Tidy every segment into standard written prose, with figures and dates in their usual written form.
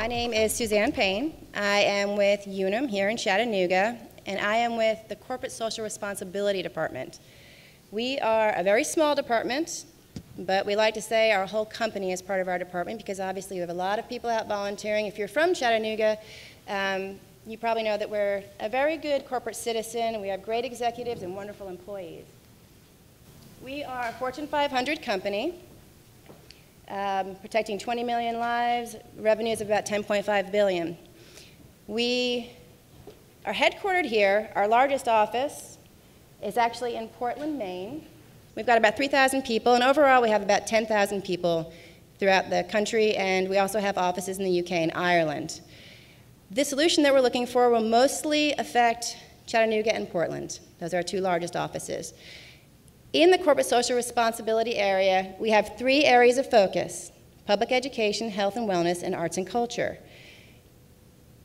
My name is Suzanne Payne. I am with Unum here in Chattanooga, and I am with the Corporate Social Responsibility Department. We are a very small department, but we like to say our whole company is part of our department because obviously we have a lot of people out volunteering. If you're from Chattanooga, you probably know that we're a very good corporate citizen, and we have great executives and wonderful employees. We are a Fortune 500 company, protecting 20 million lives, revenues of about 10.5 billion. We are headquartered here. Our largest office is actually in Portland, Maine. We've got about 3,000 people, and overall we have about 10,000 people throughout the country, and we also have offices in the UK and Ireland. The solution that we're looking for will mostly affect Chattanooga and Portland. Those are our two largest offices. In the corporate social responsibility area, we have three areas of focus: public education, health and wellness, and arts and culture.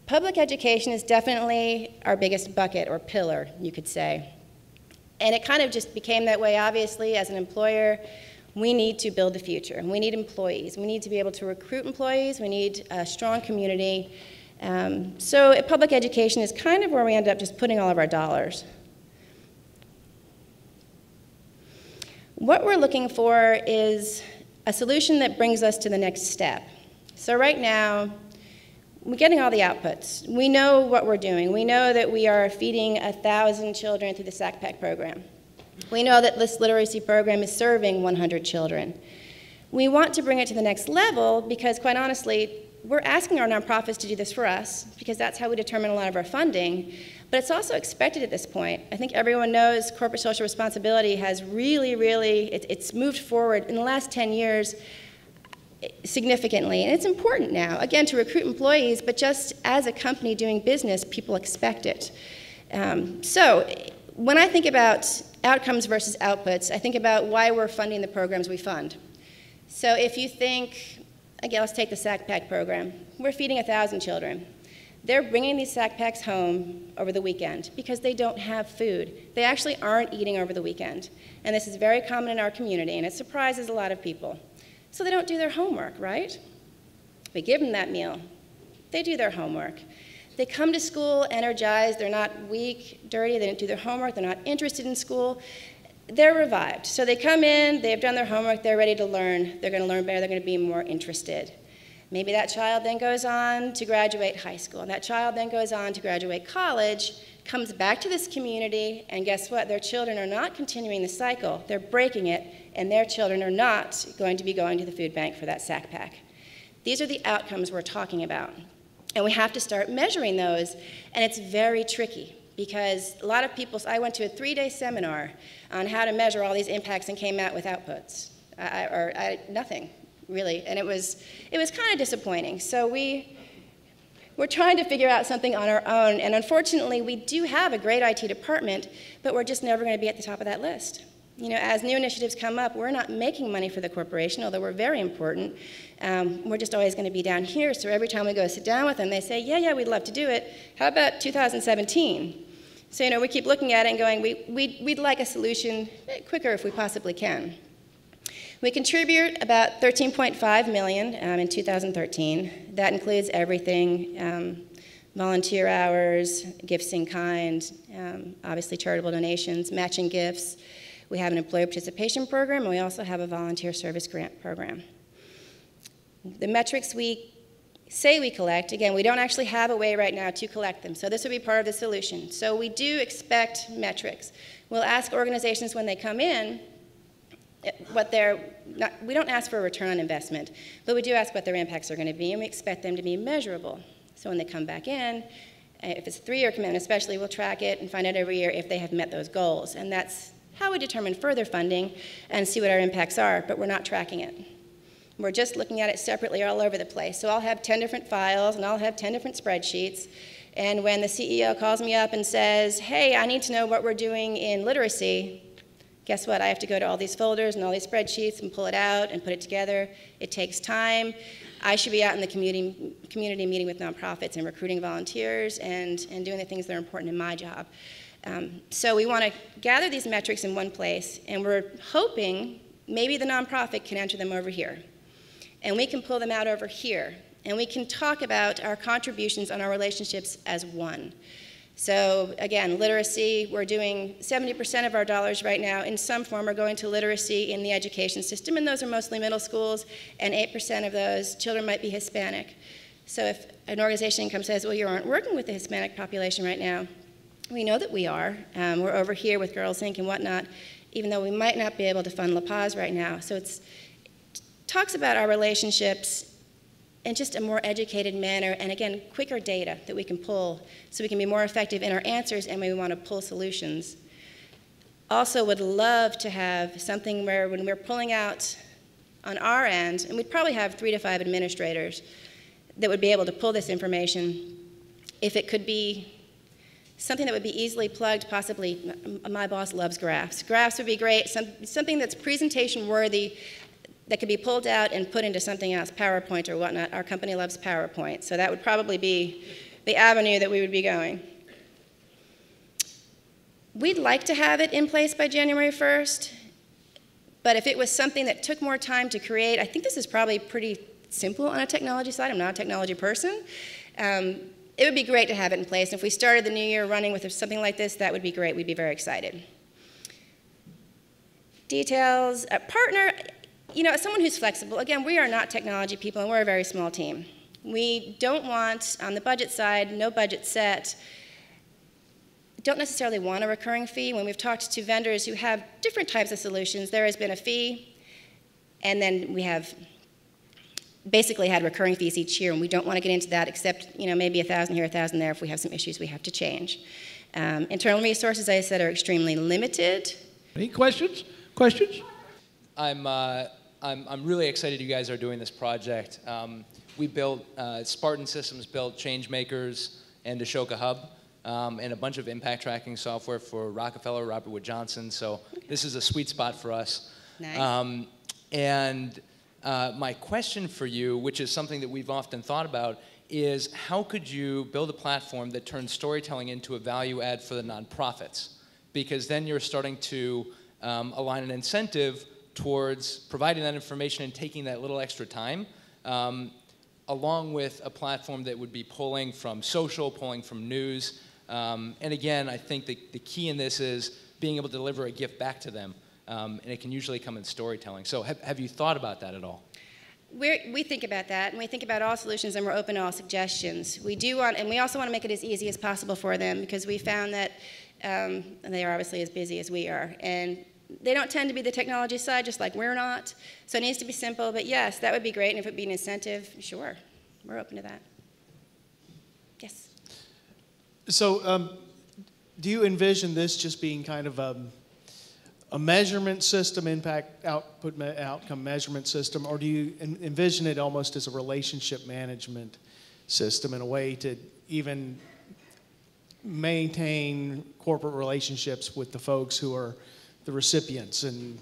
Public education is definitely our biggest bucket or pillar, you could say. And it kind of just became that way, obviously. As an employer, we need to build the future. We need employees. We need to be able to recruit employees. We need a strong community. So public education is kind of where we end up just putting all of our dollars. What we're looking for is a solution that brings us to the next step. So right now, we're getting all the outputs. We know what we're doing. We know that we are feeding 1,000 children through the SACPAC program. We know that this literacy program is serving 100 children. We want to bring it to the next level because, quite honestly, we're asking our nonprofits to do this for us because that's how we determine a lot of our funding. But it's also expected at this point. I think everyone knows corporate social responsibility has it's moved forward in the last 10 years significantly. And it's important now, again, to recruit employees, but just as a company doing business, people expect it. So when I think about outcomes versus outputs, I think about why we're funding the programs we fund. So if you think, again, let's take the SACPAC program. We're feeding 1,000 children. They're bringing these sack packs home over the weekend because they don't have food. They actually aren't eating over the weekend. And this is very common in our community, and it surprises a lot of people. So they don't do their homework, right? We give them that meal. They do their homework. They come to school energized. They're not weak, dirty. They don't do their homework. They're not interested in school. They're revived. So they come in. They've done their homework. They're ready to learn. They're going to learn better. They're going to be more interested. Maybe that child then goes on to graduate high school, and that child then goes on to graduate college, comes back to this community, and guess what? Their children are not continuing the cycle. They're breaking it, and their children are not going to be going to the food bank for that sack pack. These are the outcomes we're talking about, and we have to start measuring those, and it's very tricky because a lot of people, I went to a 3-day seminar on how to measure all these impacts and came out with outputs, nothing. Really, and it was kind of disappointing. So we're trying to figure out something on our own, and unfortunately, we do have a great IT department, but we're just never going to be at the top of that list. You know, as new initiatives come up, we're not making money for the corporation, although we're very important. We're just always going to be down here, so every time we go sit down with them, they say, yeah, we'd love to do it. How about 2017? So, you know, we keep looking at it and going, we'd like a solution quicker if we possibly can. We contribute about $13.5 million in 2013. That includes everything, volunteer hours, gifts in kind, obviously charitable donations, matching gifts. We have an employee participation program, and we also have a volunteer service grant program. The metrics we say we collect, again, we don't actually have a way right now to collect them, so this would be part of the solution. So we do expect metrics. We'll ask organizations when they come in, we don't ask for a return on investment, but we do ask what their impacts are going to be, and we expect them to be measurable. So when they come back in, if it's a 3-year commitment especially, we'll track it and find out every year if they have met those goals. And that's how we determine further funding and see what our impacts are, but we're not tracking it. We're just looking at it separately all over the place. So I'll have 10 different files, and I'll have 10 different spreadsheets. And when the CEO calls me up and says, hey, I need to know what we're doing in literacy, guess what? I have to go to all these folders and all these spreadsheets and pull it out and put it together. It takes time. I should be out in the community meeting with nonprofits and recruiting volunteers and doing the things that are important in my job. So we want to gather these metrics in one place, and we're hoping maybe the nonprofit can enter them over here. And we can pull them out over here. And we can talk about our contributions on our relationships as one. So again, literacy, we're doing 70% of our dollars right now in some form are going to literacy in the education system, and those are mostly middle schools, and 8% of those children might be Hispanic. So if an organization comes and says, well, you aren't working with the Hispanic population right now, we know that we are. We're over here with Girls Inc. and whatnot, even though we might not be able to fund La Paz right now. So it talks about our relationships in just a more educated manner, and again, quicker data that we can pull so we can be more effective in our answers and when we want to pull solutions. Also would love to have something where when we're pulling out on our end, and we'd probably have 3 to 5 administrators that would be able to pull this information, if it could be something that would be easily plugged, possibly, my boss loves graphs. Graphs would be great, something that's presentation worthy, that could be pulled out and put into something else, PowerPoint or whatnot. Our company loves PowerPoint, so that would probably be the avenue that we would be going. We'd like to have it in place by January 1st, but if it was something that took more time to create, I think this is probably pretty simple on a technology side. I'm not a technology person. It would be great to have it in place. If we started the new year running with something like this, that would be great. We'd be very excited. Details, a partner. You know, as someone who's flexible, again, we are not technology people, and we're a very small team. We don't want, on the budget side, no budget set. Don't necessarily want a recurring fee. When we've talked to vendors who have different types of solutions, there has been a fee, and then we have basically had recurring fees each year, and we don't want to get into that except, you know, maybe 1,000 here, 1,000 there if we have some issues we have to change. Internal resources, as I said, are extremely limited. Any questions? Questions? I'm really excited you guys are doing this project. We built, Spartan Systems built Changemakers and Ashoka Hub, and a bunch of impact tracking software for Rockefeller, Robert Wood Johnson, so this is a sweet spot for us. Nice. My question for you, which is something that we've often thought about, is how could you build a platform that turns storytelling into a value add for the nonprofits? Because then you're starting to align an incentive towards providing that information and taking that little extra time, along with a platform that would be pulling from social, pulling from news. And again, I think the key in this is being able to deliver a gift back to them. And it can usually come in storytelling. So have you thought about that at all? We think about that, and we think about all solutions, and we're open to all suggestions. We do want, and we also want to make it as easy as possible for them, because we found that they are obviously as busy as we are. And they don't tend to be the technology side, just like we're not. So it needs to be simple, but yes, that would be great. And if it would be an incentive, sure, we're open to that. Yes? So do you envision this just being kind of a measurement system, outcome measurement system, or do you envision it almost as a relationship management system in a way to even maintain corporate relationships with the folks who are the recipients? And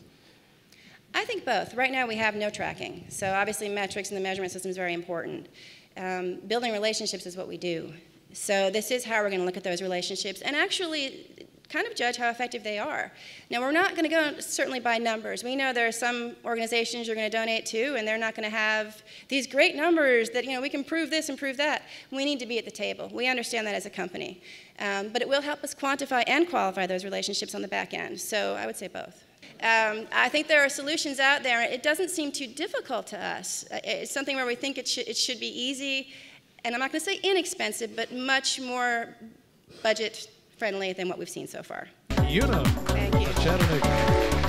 I think both. Right now we have no tracking, so obviously metrics and the measurement system is very important. Building relationships is what we do. So this is how we're going to look at those relationships and actually kind of judge how effective they are. Now, we're not going to go certainly by numbers. We know there are some organizations you're going to donate to, and they're not going to have these great numbers that, you know, we can prove this and prove that. We need to be at the table. We understand that as a company. But it will help us quantify and qualify those relationships on the back end. So I would say both. I think there are solutions out there. It doesn't seem too difficult to us. It's something where we think it should be easy, and I'm not going to say inexpensive, but much more budget friendly than what we've seen so far. Unum. Thank you. Chattanooga.